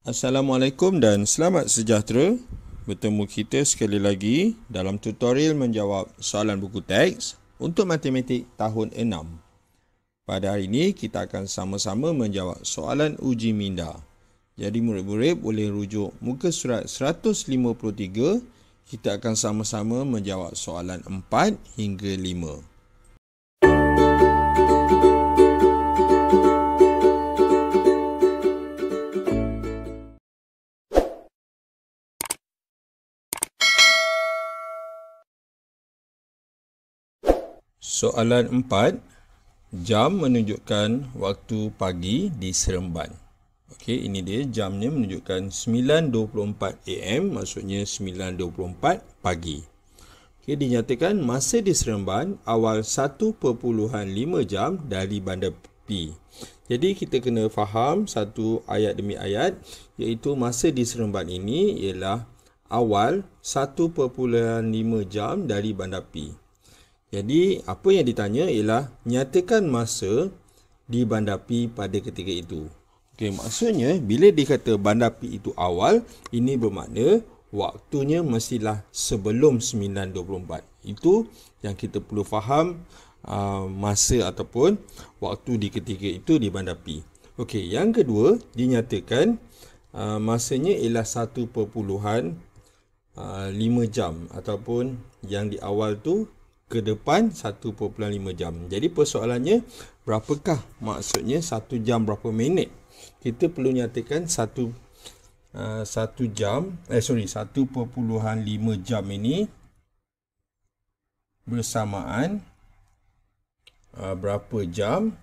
Assalamualaikum dan selamat sejahtera. Bertemu kita sekali lagi dalam tutorial menjawab soalan buku teks untuk matematik tahun 6. Pada hari ini kita akan sama-sama menjawab soalan uji minda. Jadi murid-murid boleh rujuk muka surat 153. Kita akan sama-sama menjawab soalan 4 hingga 5. Soalan 4, jam menunjukkan waktu pagi di Seremban. Okey, ini dia jamnya menunjukkan 9.24 AM, maksudnya 9.24 pagi. Okey, dinyatakan masa di Seremban awal 1.5 jam dari bandar P. Jadi kita kena faham satu ayat demi ayat, iaitu masa di Seremban ini ialah awal 1.5 jam dari bandar P. Jadi, apa yang ditanya ialah nyatakan masa di bandar P pada ketika itu. Okey, maksudnya bila dikata bandar P itu awal, ini bermakna waktunya mestilah sebelum 9.24. Itu yang kita perlu faham masa ataupun waktu di ketika itu di bandar P. Okey, yang kedua dinyatakan masanya ialah 1.5 jam ataupun yang di awal tu ke depan 1.5 jam. Jadi persoalannya, berapakah maksudnya 1 jam berapa minit? Kita perlu nyatakan 1 jam 1.5 jam ini bersamaan berapa jam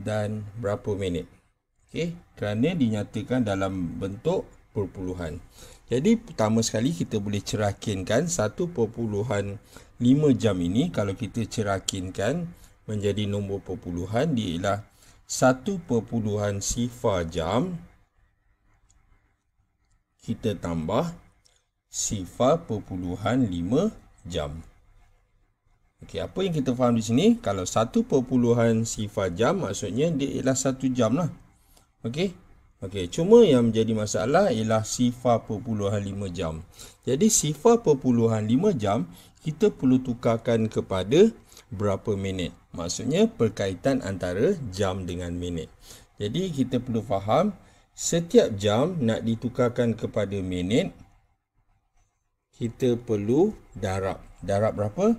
dan berapa minit. Okey, kerana dinyatakan dalam bentuk perpuluhan. Jadi pertama sekali kita boleh cerakinkan 1.5 jam ini. Kalau kita cerakinkan menjadi nombor perpuluhan, dia ialah 1.0 jam kita tambah 0.5 jam. Okey, apa yang kita faham di sini? Kalau 1.0 jam maksudnya dia ialah 1 jam lah. Okey. Okey, cuma yang menjadi masalah ialah 0.5 jam. Jadi 0.5 jam kita perlu tukarkan kepada berapa minit. Maksudnya perkaitan antara jam dengan minit. Jadi kita perlu faham setiap jam nak ditukarkan kepada minit, kita perlu darab. Darab berapa?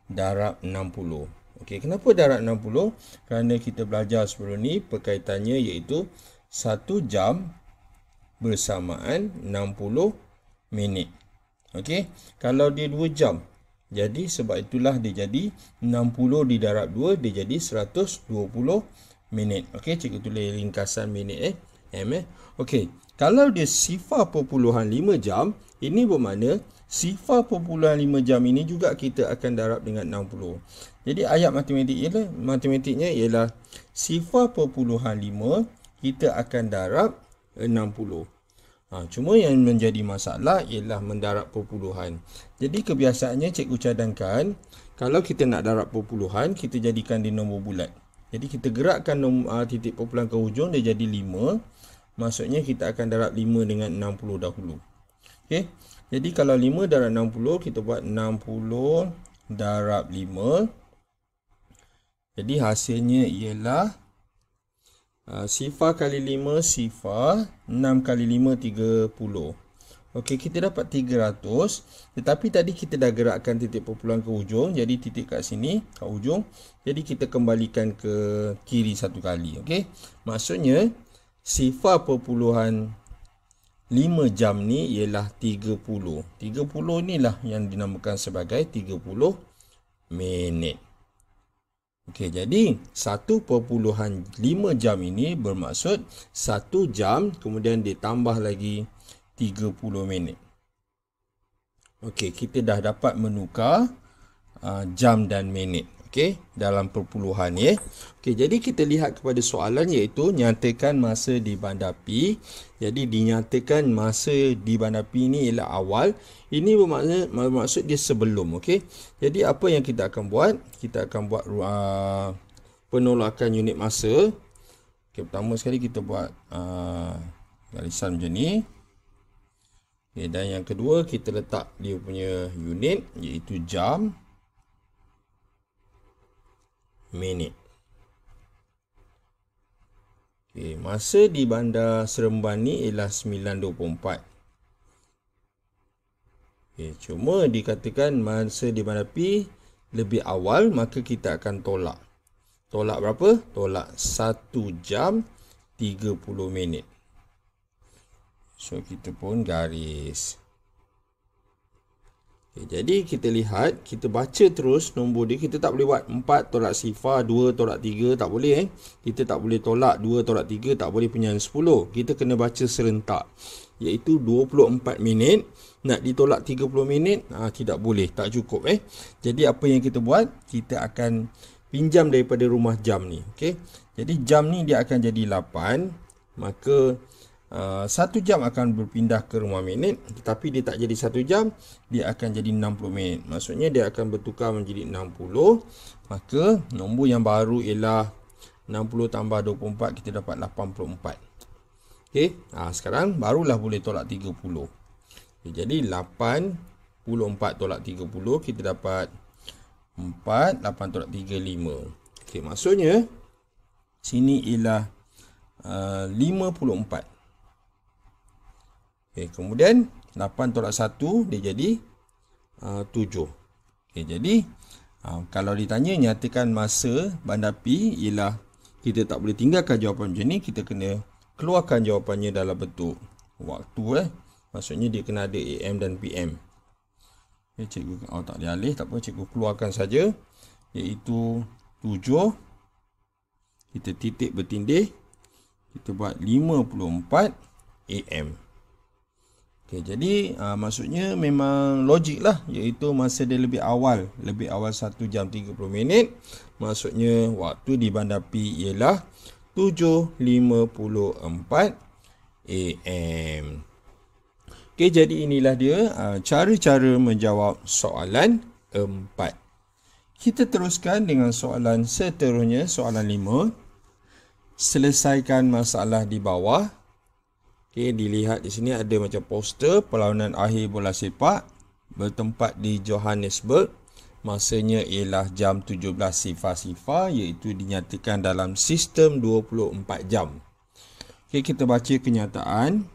Darab 60. Okey, kenapa darab 60? Kerana kita belajar sebelum ni perkaitannya iaitu 1 jam bersamaan 60 minit. Okey, kalau dia 2 jam, jadi sebab itulah dia jadi 60 didarab 2, dia jadi 120 minit. Okey, cikgu tulis ringkasan minit M. Okey, kalau dia 0.5 jam, ini bermakna 0.5 jam ini juga kita akan darab dengan 60. Jadi ayat matematiknya ialah 0.5 kita akan darab 60. Cuma yang menjadi masalah ialah mendarab perpuluhan. Jadi kebiasaannya cikgu cadangkan, kalau kita nak darab perpuluhan, kita jadikan di nombor bulat. Jadi kita gerakkan titik perpuluhan ke hujung, dia jadi 5. Maksudnya kita akan darab 5 dengan 60 dahulu. Okey. Jadi kalau 5 darab 60, kita buat 60 darab 5. Jadi hasilnya ialah sifar kali 5 sifar, 6 kali 5 30. Okey, kita dapat 300. Tetapi tadi kita dah gerakkan titik perpuluhan ke hujung, jadi titik kat sini kat hujung. Jadi kita kembalikan ke kiri satu kali. Okey, maksudnya sifar perpuluhan 5 jam ni ialah 30. 30 inilah yang dinamakan sebagai 30 minit. Okey, jadi 1.5 jam ini bermaksud 1 jam kemudian ditambah lagi 30 minit. Okey, kita dah dapat menukar jam dan minit. Okey, dalam perpuluhan ya. Okey, jadi kita lihat kepada soalan iaitu nyatakan masa di bandar P. Jadi dinyatakan masa di bandar P ini ialah awal. Ini bermaksud dia sebelum. Okey. Jadi apa yang kita akan buat? Kita akan buat penolakan unit masa. Okay, pertama sekali kita buat garisan macam ni. Okay, dan yang kedua kita letak dia punya unit, iaitu jam, minit. Okay, masa di Bandar Seremban ni ialah 9.24. Okay, cuma dikatakan masa di Bandar P lebih awal, maka kita akan tolak. Tolak berapa? Tolak 1 jam 30 minit. So, kita pun garis. Okay, jadi, kita lihat, kita baca terus nombor dia. Kita tak boleh buat 4 tolak sifar, 2 tolak 3, tak boleh. Kita tak boleh tolak 2 tolak 3, tak boleh penyelesaian 10. Kita kena baca serentak. Iaitu 24 minit. Nak ditolak 30 minit, tidak boleh, tak cukup. Jadi, apa yang kita buat? Kita akan pinjam daripada rumah jam ni. Okay? Jadi, jam ni dia akan jadi 8. Maka 1 jam akan berpindah ke rumah minit, tetapi dia tak jadi 1 jam, dia akan jadi 60 minit. Maksudnya dia akan bertukar menjadi 60. Maka nombor yang baru ialah 60 tambah 24, kita dapat 84. Okey, sekarang barulah boleh tolak 30. Okay, jadi 84 tolak 30, kita dapat 4, 8 tolak 3, 5. Okey, maksudnya sini ialah 54. Okay, kemudian 8 tolak 1 dia jadi 7. Okay, jadi kalau ditanya nyatakan masa Bandar P ialah, kita tak boleh tinggalkan jawapan macam ni, kita kena keluarkan jawapannya dalam bentuk waktu. Maksudnya dia kena ada AM dan PM. Okay, cikgu tak boleh alih, tak apa, cikgu keluarkan saja, iaitu 7. Kita titik bertindih, kita buat 54 AM. Okay, jadi maksudnya memang logik lah, iaitu masa dia lebih awal 1 jam 30 minit. Maksudnya waktu di Bandar P ialah 7.54 AM. Okay, jadi inilah dia cara-cara menjawab soalan 4. Kita teruskan dengan soalan seterusnya, soalan 5. Selesaikan masalah di bawah. Okay, dilihat di sini ada macam poster perlawanan akhir bola sepak bertempat di Johannesburg. Masanya ialah jam 17.00, iaitu dinyatakan dalam sistem 24 jam. Okay, kita baca kenyataan.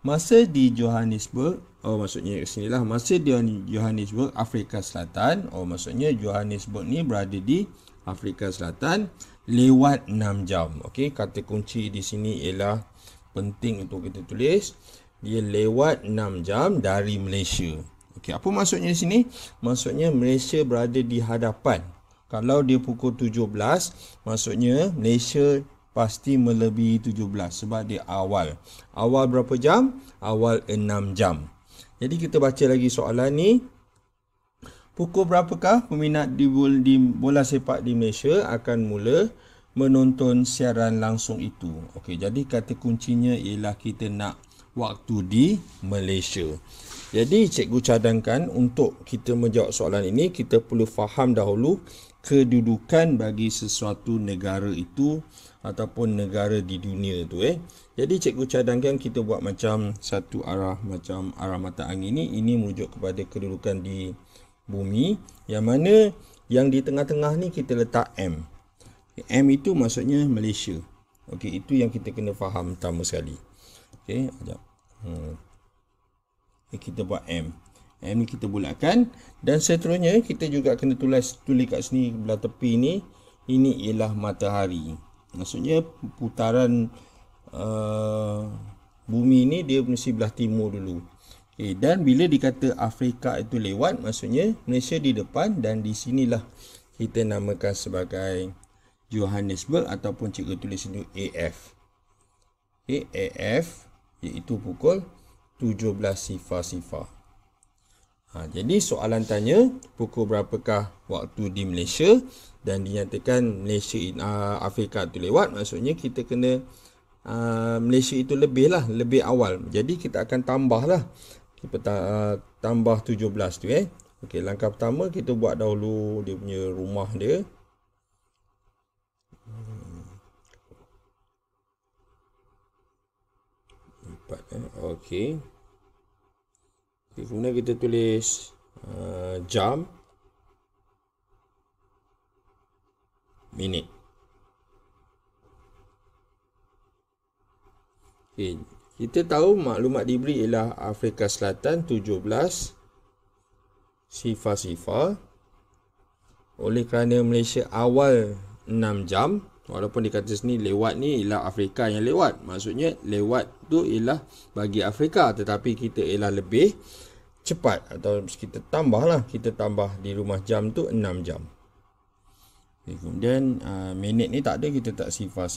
Masa di Johannesburg, maksudnya kat sinilah, masa di Johannesburg, Afrika Selatan. Maksudnya Johannesburg ni berada di Afrika Selatan lewat 6 jam. Okey, kata kunci di sini ialah penting untuk kita tulis. Dia lewat 6 jam dari Malaysia. Okey, apa maksudnya di sini? Maksudnya Malaysia berada di hadapan. Kalau dia pukul 17, maksudnya Malaysia pasti melebihi 17 sebab dia awal. Awal berapa jam? Awal 6 jam. Jadi kita baca lagi soalan ni. Pukul berapakah peminat di bola sepak di Malaysia akan mula menonton siaran langsung itu? Okey, jadi kata kuncinya ialah kita nak waktu di Malaysia. Jadi cikgu cadangkan untuk kita menjawab soalan ini, kita perlu faham dahulu kedudukan bagi sesuatu negara itu ataupun negara di dunia tu. Jadi cikgu cadangkan kita buat macam satu arah, macam arah mata angin ini merujuk kepada kedudukan di bumi, yang mana yang di tengah-tengah ni kita letak M. M itu maksudnya Malaysia. Okey, itu yang kita kena faham pertama sekali. Okey, sekejap. Kita buat M. M ni kita bulatkan, dan seterusnya kita juga kena tulis kat sini belah tepi ni, ini ialah matahari. Maksudnya putaran bumi ni dia mesti belah timur dulu. Okay, dan bila dikata Afrika itu lewat, maksudnya Malaysia di depan, dan di sinilah kita namakan sebagai Johannesburg ataupun cikgu tulis ini AF. Okay, AF iaitu pukul 17.00. Jadi soalan tanya pukul berapakah waktu di Malaysia, dan dinyatakan Malaysia Afrika itu lewat, maksudnya kita kena Malaysia itu lebih awal. Jadi kita akan tambahlah. Kita tambah 17 tu. Okey, langkah pertama kita buat dahulu dia punya rumah dia. dapat. Okey. Kemudian kita tulis jam, minit. Okay. Kita tahu maklumat diberi ialah Afrika Selatan 17 sifar. Oleh kerana Malaysia awal 6 jam, walaupun dikata sini lewat ni ialah Afrika yang lewat. Maksudnya lewat tu ialah bagi Afrika, tetapi kita ialah lebih cepat, atau kita tambah lah. Kita tambah di rumah jam tu 6 jam. Okay, kemudian minit ni tak ada, kita tak sifar.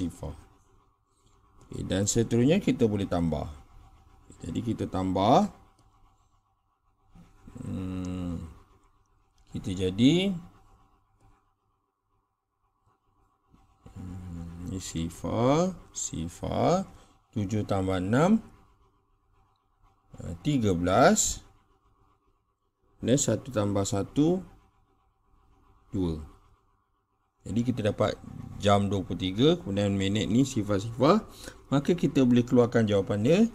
Okay, dan seterusnya kita boleh tambah. Jadi kita tambah. Kita jadi ini sifar 7 tambah 6 13, dan 1 tambah 1 2. Jadi kita dapat jam 23, kemudian minit ni sifar. Maka kita boleh keluarkan jawapannya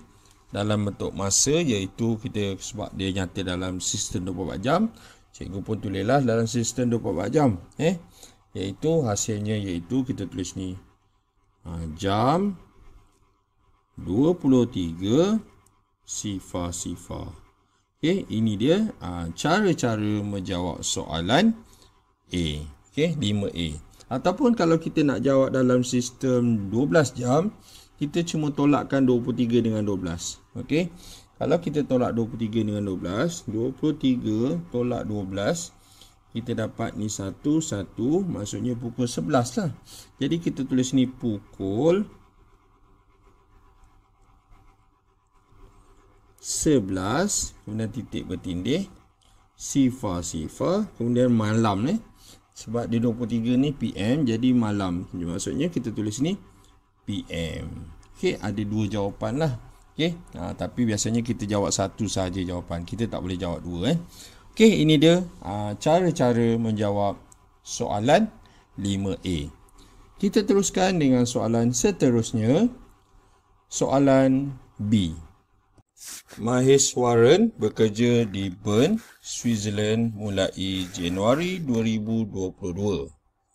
dalam bentuk masa, iaitu kita, sebab dia nyata dalam sistem 24 jam, cikgu pun tulislah dalam sistem 24 jam. Iaitu hasilnya, iaitu kita tulis ni jam 23 sifar. Okey, ini dia cara-cara menjawab soalan A. Okey, 5A. Ataupun kalau kita nak jawab dalam sistem 12 jam, kita cuma tolakkan 23 dengan 12. Okey, kalau kita tolak 23 dengan 12, 23 tolak 12, kita dapat ni 1, maksudnya pukul 11 lah. Jadi kita tulis ni pukul 11, kemudian titik bertindih, sifar, kemudian malam ni. Sebab dia 23 ni PM, jadi malam. Maksudnya kita tulis ni PM. Okey, ada dua jawapan lah. Okey, tapi biasanya kita jawab satu saja jawapan. Kita tak boleh jawab dua. Okey, ini dia cara-cara menjawab soalan 5A. Kita teruskan dengan soalan seterusnya. Soalan B. Maheswaran bekerja di Bern, Switzerland mulai Januari 2022.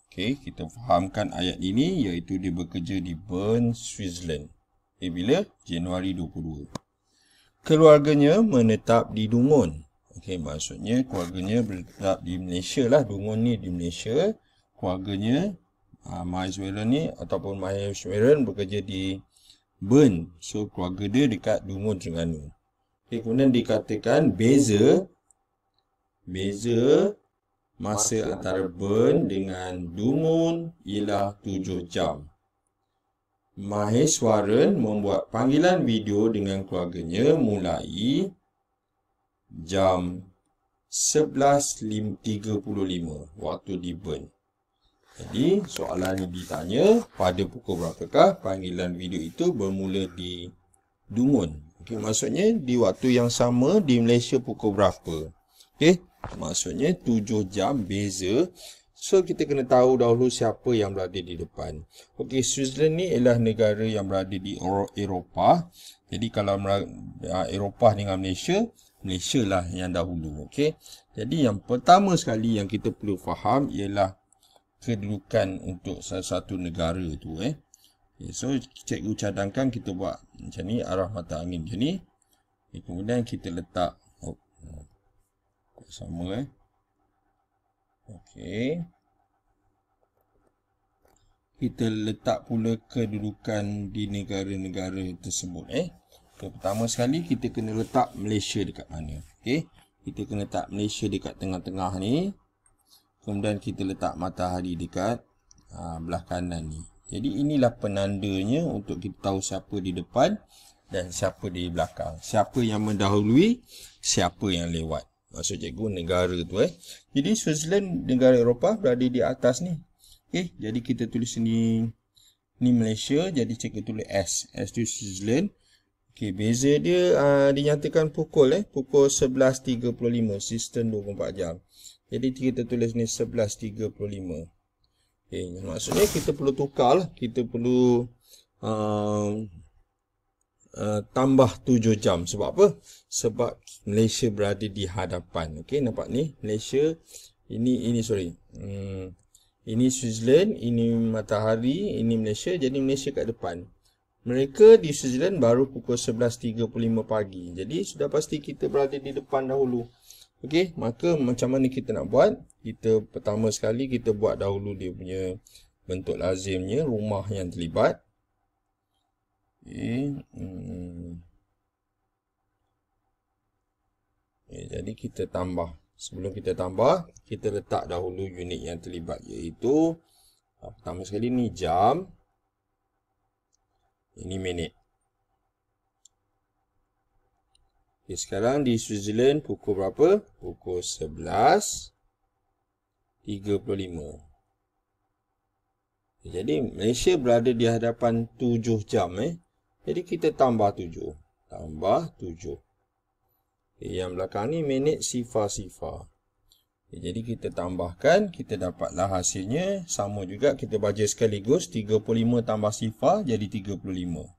Okey, kita fahamkan ayat ini, iaitu dia bekerja di Bern, Switzerland. Bila? Januari 22. Keluarganya menetap di Dungun. Okey, maksudnya keluarganya menetap di Malaysia lah. Dungun ni di Malaysia. Keluarganya Maheswaran ni ataupun Maheswaran bekerja di Bern. So keluarga dia dekat Dungun, Terengganu. Okay, kemudian dikatakan beza masa antara Bern dengan Dungun ialah 7 jam. Maheswaran membuat panggilan video dengan keluarganya mulai jam 11.35 waktu di Bern. Jadi soalan ini ditanya pada pukul berapakah panggilan video itu bermula di Dungun. Okey, maksudnya di waktu yang sama di Malaysia pukul berapa. Okey, maksudnya 7 jam beza. So kita kena tahu dahulu siapa yang berada di depan. Okey, Switzerland ni ialah negara yang berada di Eropah. Jadi kalau Eropah dengan Malaysia, Malaysia lah yang dahulu. Okey. Jadi yang pertama sekali yang kita perlu faham ialah kedudukan untuk salah satu negara tu. Okay, so cikgu cadangkan kita buat macam ni, arah mata angin macam ni. Okay, kemudian kita letak sama. Okey, kita letak pula kedudukan di negara-negara tersebut. Okay, pertama sekali kita kena letak Malaysia dekat mana. Okey, kita kena letak Malaysia dekat tengah-tengah ni. Kemudian kita letak matahari dekat belah kanan ni. Jadi inilah penandanya untuk kita tahu siapa di depan dan siapa di belakang. Siapa yang mendahului, siapa yang lewat. Maksud cikgu negara tu. Jadi Switzerland negara Eropah berada di atas ni. Okay, jadi kita tulis ni Malaysia, jadi cikgu tulis S. S tu Switzerland. Okay, beza dia dinyatakan pukul pukul 11.35, sistem 24 jam. Jadi kita tulis ni 11.35. Okay, maksudnya kita perlu tukar lah. Kita perlu tambah 7 jam. Sebab apa? Sebab Malaysia berada di hadapan. Okey, nampak ni Malaysia, ini sorry. Ini Switzerland, ini matahari, ini Malaysia. Jadi Malaysia kat depan. Mereka di Switzerland baru pukul 11.35 pagi. Jadi sudah pasti kita berada di depan dahulu. Okey, maka macam mana kita nak buat? Kita pertama sekali kita buat dahulu dia punya bentuk lazimnya, rumah yang terlibat. Okay. Jadi kita tambah. Sebelum kita tambah, kita letak dahulu unit yang terlibat, iaitu pertama sekali ni jam, ini minit. Okay, sekarang di Switzerland pukul berapa? Pukul 11.35. Jadi Malaysia berada di hadapan 7 jam. Jadi kita tambah 7. Tambah 7. Yang belakang ni minit sifar-sifar. Jadi kita tambahkan, kita dapatlah hasilnya. Sama juga kita baca sekaligus. 35 tambah sifar jadi 35.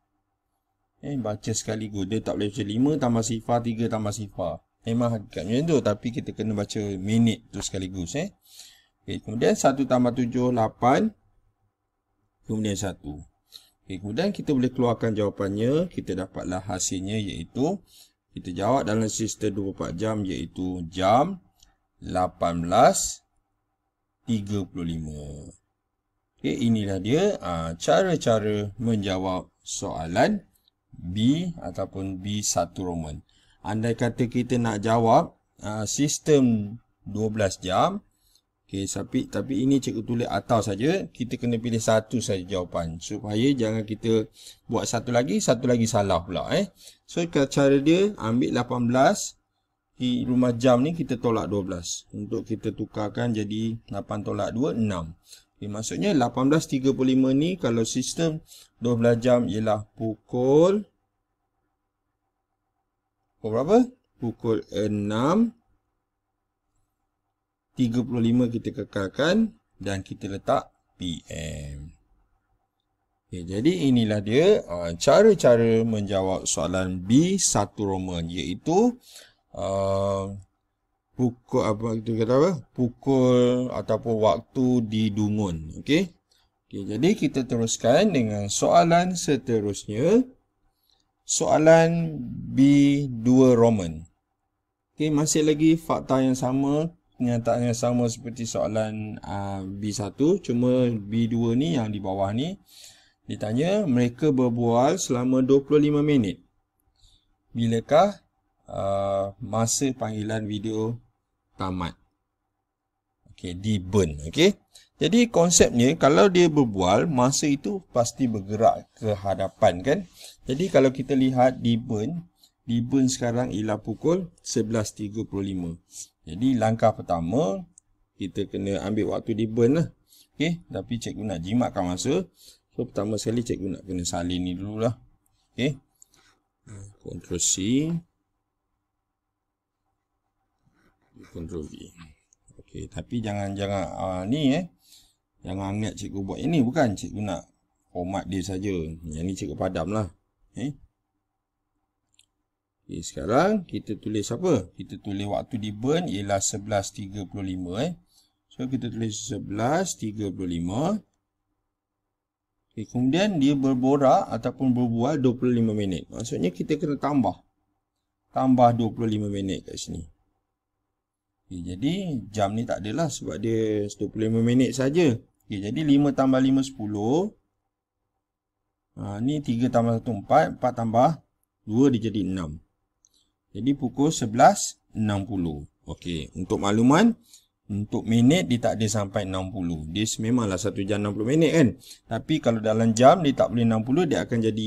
Baca sekaligus. Dia tak boleh baca 5 tambah sifar, 3 tambah sifar. Memang hakikatnya tu. Tapi kita kena baca minit tu sekaligus. Kemudian 1 tambah 7, 8. Kemudian 1. Kemudian kita boleh keluarkan jawapannya. Kita dapatlah hasilnya, iaitu kita jawab dalam sistem 24 jam, iaitu jam 18.35. Inilah dia cara-cara menjawab soalan B ataupun B1 Roman. Andai kata kita nak jawab sistem 12 jam, tapi ini cikgu tulis atau saja, kita kena pilih satu saja jawapan supaya jangan kita buat satu lagi salah pula. So cara dia ambil 18 di rumah jam ni, kita tolak 12 untuk kita tukarkan jadi 8 tolak 2 6. Maksudnya 18.35 ni kalau sistem 12 jam ialah pukul berapa? Pukul 6.35 kita kekalkan dan kita letak PM. Jadi inilah dia cara-cara menjawab soalan B1 Roman, iaitu pukul pukul ataupun waktu di Dungun. Jadi kita teruskan dengan soalan seterusnya. Soalan B2 Roman. Masih lagi fakta yang sama, kenyataan yang sama seperti soalan B1, cuma B2 ni yang di bawah ni ditanya mereka berbual selama 25 minit. Bilakah masa panggilan video tamat? Di burn. Jadi konsepnya kalau dia berbual, masa itu pasti bergerak ke hadapan kan. Jadi kalau kita lihat di burn sekarang ialah pukul 11.35. Jadi langkah pertama kita kena ambil waktu di burn lah. Tapi cikgu nak jimatkan masa. So pertama sekali cikgu nak kena salin ni dululah. Ctrl C, Ctrl V. Tapi jangan ni jangan ingat cikgu buat ini, bukan. Cikgu nak format dia saja. Yang ni cikgu padam lah. Sekarang kita tulis apa? Kita tulis waktu di burn ialah 11.35. So kita tulis 11.35. Kemudian dia berborak ataupun berbual 25 minit. Maksudnya kita kena tambah 25 minit kat sini. Jadi jam ni tak adalah sebab dia 25 minit saja. Jadi 5 tambah 5 10. Ni 3 tambah 1 4, 4 tambah 2 dia jadi 6. Jadi pukul 11.60. Untuk makluman, untuk minit dia tak ada sampai 60. Dia memanglah 1 jam 60 minit kan. Tapi kalau dalam jam dia tak boleh 60, dia akan jadi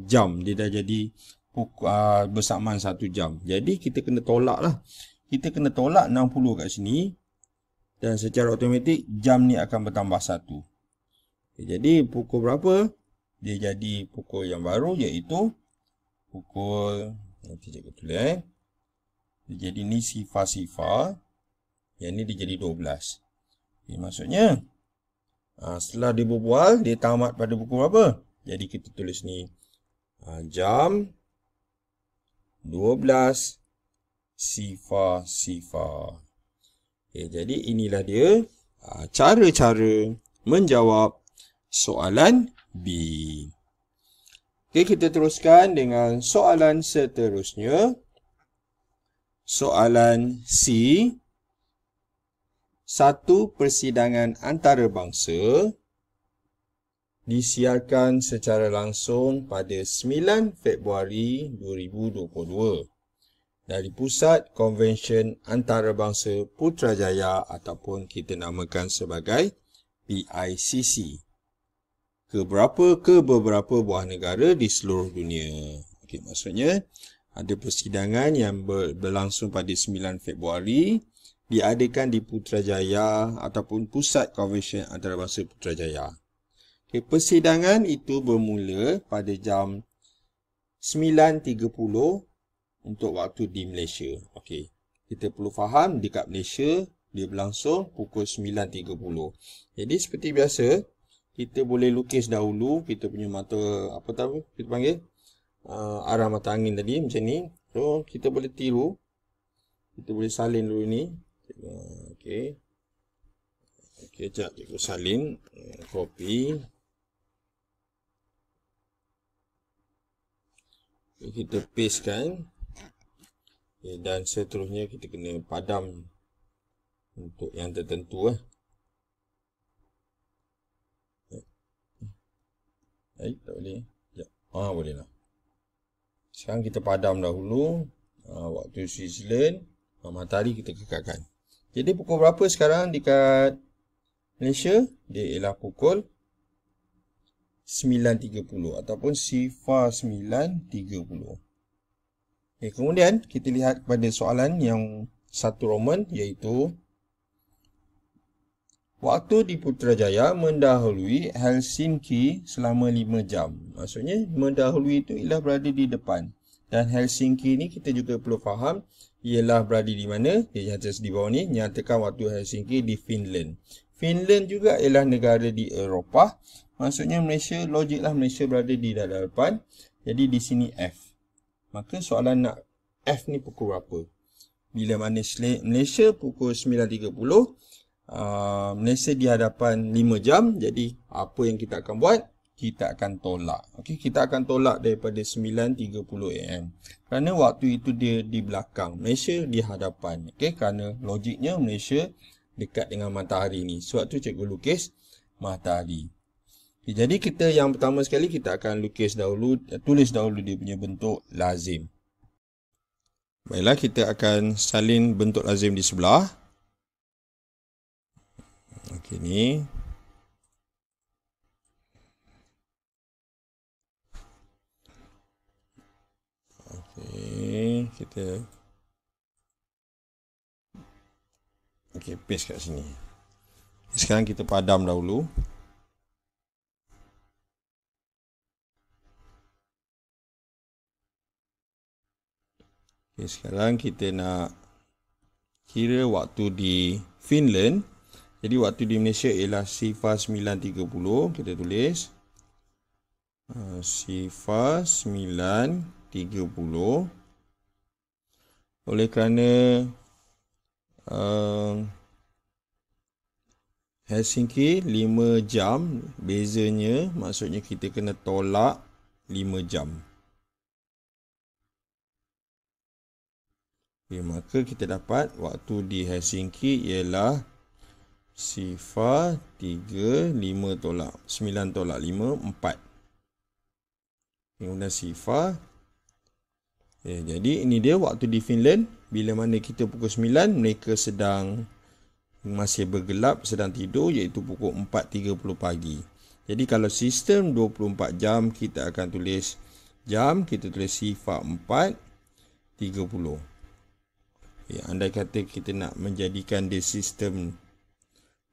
jam. Dia dah jadi bersamaan 1 jam. Jadi kita kena tolak lah. Kita kena tolak 60 kat sini. Dan secara automatik jam ni akan bertambah 1. Jadi pukul berapa? Dia jadi pukul yang baru, iaitu pukul, nanti cikgu tulis. Dia jadi ni sifar-sifar. Yang ni dia jadi 12. Maksudnya setelah dia berbual, dia tamat pada pukul berapa? Jadi kita tulis ni Jam 12 sifar. Jadi inilah dia cara-cara menjawab soalan B. Kita teruskan dengan soalan seterusnya. Soalan C. Satu persidangan antarabangsa disiarkan secara langsung pada 9 Februari 2022 dari Pusat Konvensyen Antarabangsa Putrajaya ataupun kita namakan sebagai PICC ke beberapa buah negara di seluruh dunia. Maksudnya ada persidangan yang berlangsung pada 9 Februari diadakan di Putrajaya ataupun Pusat Konvensyen Antarabangsa Putrajaya. Persidangan itu bermula pada jam 9.30 untuk waktu di Malaysia. Kita perlu faham dekat Malaysia dia berlangsung pukul 9.30. Jadi seperti biasa, kita boleh lukis dahulu kita punya mata kita panggil arah mata angin tadi macam ni. So kita boleh tiru. Kita boleh salin dulu ni. Okey, sekejap cikgu salin, copy. Kita pastekan. Dan seterusnya kita kena padam untuk yang tertentu. Tak boleh. Boleh lah. Sekarang kita padam dahulu. Waktu Switzerland, matahari kita kekalkan. Jadi pukul berapa sekarang dekat Malaysia? Dia ialah pukul 9.30 ataupun sifar 9.30. Kemudian kita lihat pada soalan yang satu Roman, iaitu waktu di Putrajaya mendahului Helsinki selama 5 jam. Maksudnya mendahului itu ialah berada di depan. Dan Helsinki ni kita juga perlu faham ialah berada di mana. Dia nyata di bawah ni nyatakan waktu Helsinki di Finland. Finland juga ialah negara di Eropah. Maksudnya Malaysia, logiklah Malaysia berada di depan. Jadi di sini F. Maka soalan nak F ni pukul berapa? Bila mana Malaysia pukul 9.30, Malaysia di hadapan 5 jam. Jadi apa yang kita akan buat? Kita akan tolak. Kita akan tolak daripada 9.30 AM. Kerana waktu itu dia di belakang, Malaysia di hadapan. Kerana logiknya Malaysia dekat dengan matahari ni. Sebab tu cikgu lukis matahari. Jadi kita yang pertama sekali kita akan tulis dahulu dia punya bentuk lazim. Baiklah, kita akan salin bentuk lazim di sebelah. Ni. Kita paste kat sini. Sekarang kita padam dahulu. Sekarang kita nak kira waktu di Finland. Jadi waktu di Malaysia ialah sifar 9.30. Kita tulis sifar 9.30. Oleh kerana Helsinki 5 jam bezanya, maksudnya kita kena tolak 5 jam. Maka kita dapat waktu di Helsinki ialah sifar 3, 5 tolak 9 tolak 5, 4. Kemudian sifar. Jadi ini dia waktu di Finland. Bila mana kita pukul 9, mereka masih bergelap, sedang tidur, iaitu pukul 4.30 pagi. Jadi kalau sistem 24 jam, kita akan tulis jam, kita tulis sifar 4.30. Andai kata kita nak menjadikan dia sistem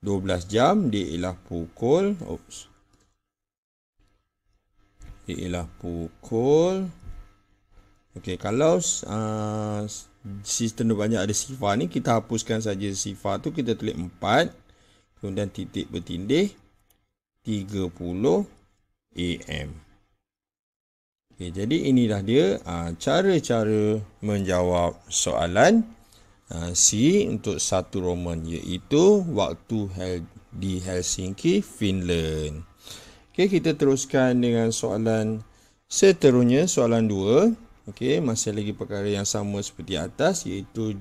12 jam, dia ialah pukul kalau sistem banyak ada sifar ni, kita hapuskan saja sifar tu, kita tulis 4, kemudian titik bertindih 30 AM. Okey, jadi inilah dia cara-cara menjawab soalan C untuk 1 Roman, iaitu waktu di Helsinki, Finland. Okey, kita teruskan dengan soalan seterusnya, soalan 2. Okey, masih lagi perkara yang sama seperti atas, iaitu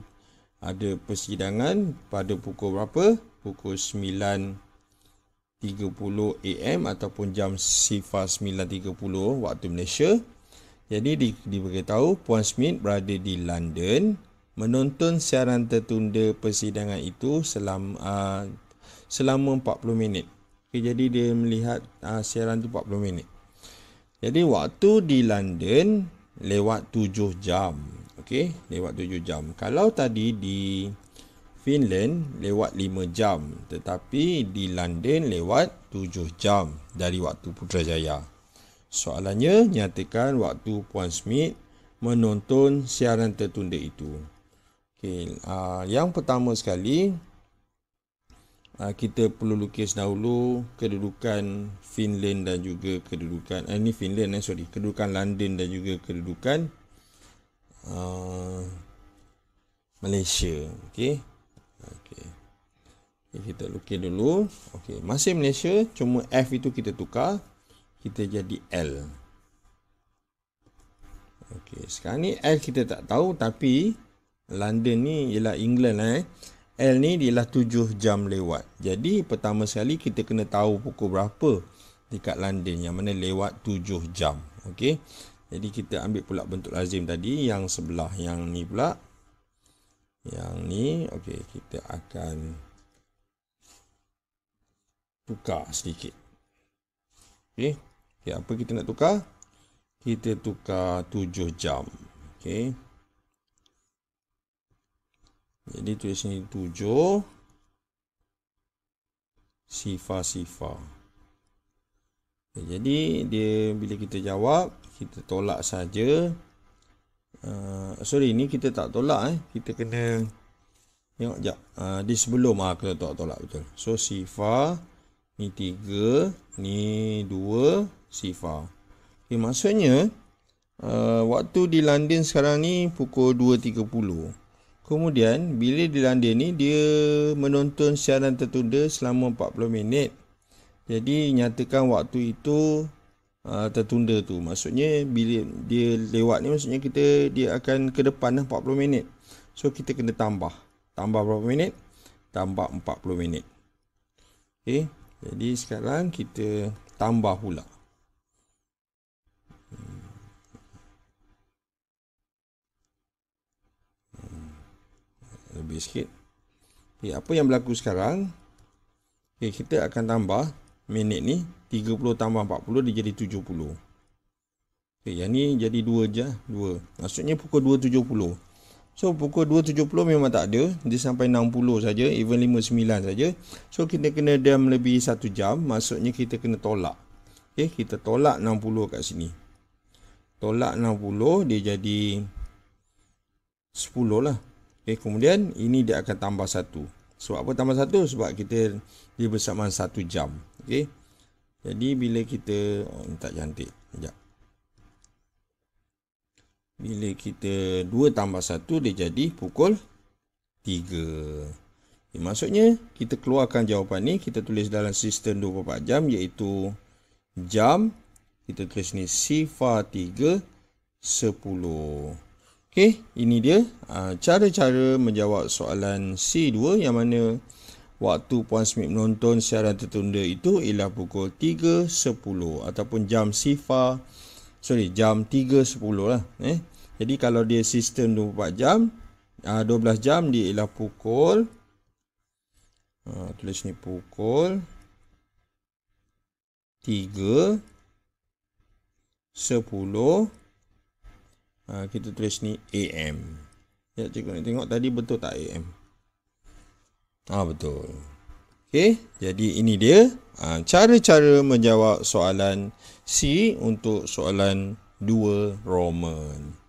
ada persidangan pada pukul berapa? Pukul 9.30 AM ataupun jam sifar 9.30 waktu Malaysia. Jadi diberitahu Puan Smith berada di London menonton siaran tertunda persidangan itu selama 40 minit. Okay, jadi dia melihat siaran itu 40 minit. Jadi waktu di London lewat 7 jam. Okey, lewat 7 jam. Kalau tadi di Finland lewat 5 jam, tetapi di London lewat 7 jam dari waktu Putrajaya. Soalannya, nyatakan waktu Puan Smith menonton siaran tertunda itu. Okey, yang pertama sekali kita perlu lukis dahulu kedudukan Finland dan juga kedudukan ini Finland kedudukan London dan juga kedudukan Malaysia. Okey. Okey. Kita lukis dulu. Okey, masih Malaysia, cuma F itu kita tukar, kita jadi L. Okey, sekarang ni L kita tak tahu, tapi London ni ialah England L ni ialah 7 jam lewat. Jadi pertama sekali kita kena tahu pukul berapa dekat London, yang mana lewat 7 jam. Okey. Jadi kita ambil pula bentuk lazim tadi yang sebelah, yang ni pula. Yang ni, okey, kita akan tukar sedikit. Okey. Okay, apa kita nak tukar? Kita tukar 7 jam. Okey. Jadi tulis sini 7 sifar. Okay, jadi dia bila kita jawab, kita tolak saja. Ni kita tak tolak kita kena tengok jap. Di sebelum kita tolak betul. So sifar ni 3, ni 2 sifar. Okay, maksudnya waktu di London sekarang ni pukul 2.30. Kemudian bila di London ni dia menonton siaran tertunda selama 40 minit. Jadi nyatakan waktu itu tertunda tu. Maksudnya bila dia lewat ni, maksudnya dia akan ke depan 40 minit. So kita kena tambah. Tambah berapa minit? Tambah 40 minit. Okey. Jadi sekarang kita tambah pula. Lebih sikit. Okay, apa yang berlaku sekarang? Okay, kita akan tambah minit ni. 30 tambah 40 dia jadi 70. Okay, yang ni jadi 2 je. 2. Maksudnya pukul 2.70. So pukul 2.70 memang tak ada. Dia sampai 60 saja. Even 59 saja. So kita kena diam lebih 1 jam. Maksudnya kita kena tolak. Okay, kita tolak 60 kat sini. Tolak 60 dia jadi 10 lah. Okay, kemudian ini dia akan tambah 1. Sebab apa tambah 1? Sebab dia bersamaan 1 jam. Okay. Jadi bila kita tak cantik. Sekejap. Bila kita 2 tambah 1 dia jadi pukul 3. Okay, maksudnya kita keluarkan jawapan ni. Kita tulis dalam sistem 24 jam, iaitu jam. Kita tulis ni sifar 3 10. Okey, ini dia cara-cara menjawab soalan C2, yang mana waktu Puan Smith menonton siaran tertunda itu ialah pukul 3.10 ataupun jam 3.10 lah. Jadi kalau dia sistem 24 jam, 12 jam dia ialah pukul tulis ni pukul 3.10. Kita tulis ni AM. Ya, cikgu nak tengok tadi betul tak AM? Betul. Okey, jadi ini dia cara-cara menjawab soalan C untuk soalan 2 Roman.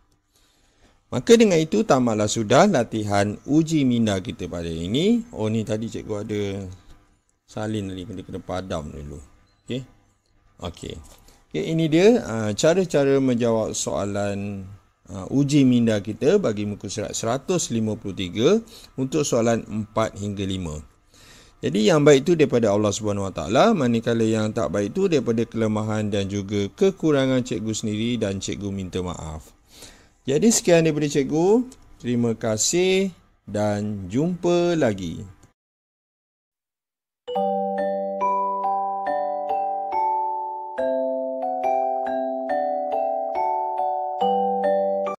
Maka dengan itu tamatlah sudah latihan uji minda kita pada ini. Oh, ni tadi cikgu ada salin tadi, kena padam dulu. Okey. Okey. Okay, ini dia cara-cara menjawab soalan uji minda kita bagi muka surat 153 untuk soalan 4 hingga 5. Jadi yang baik itu daripada Allah Subhanahu Wa Taala, manakala yang tak baik itu daripada kelemahan dan juga kekurangan cikgu sendiri dan cikgu minta maaf. Jadi sekian daripada cikgu. Terima kasih dan jumpa lagi.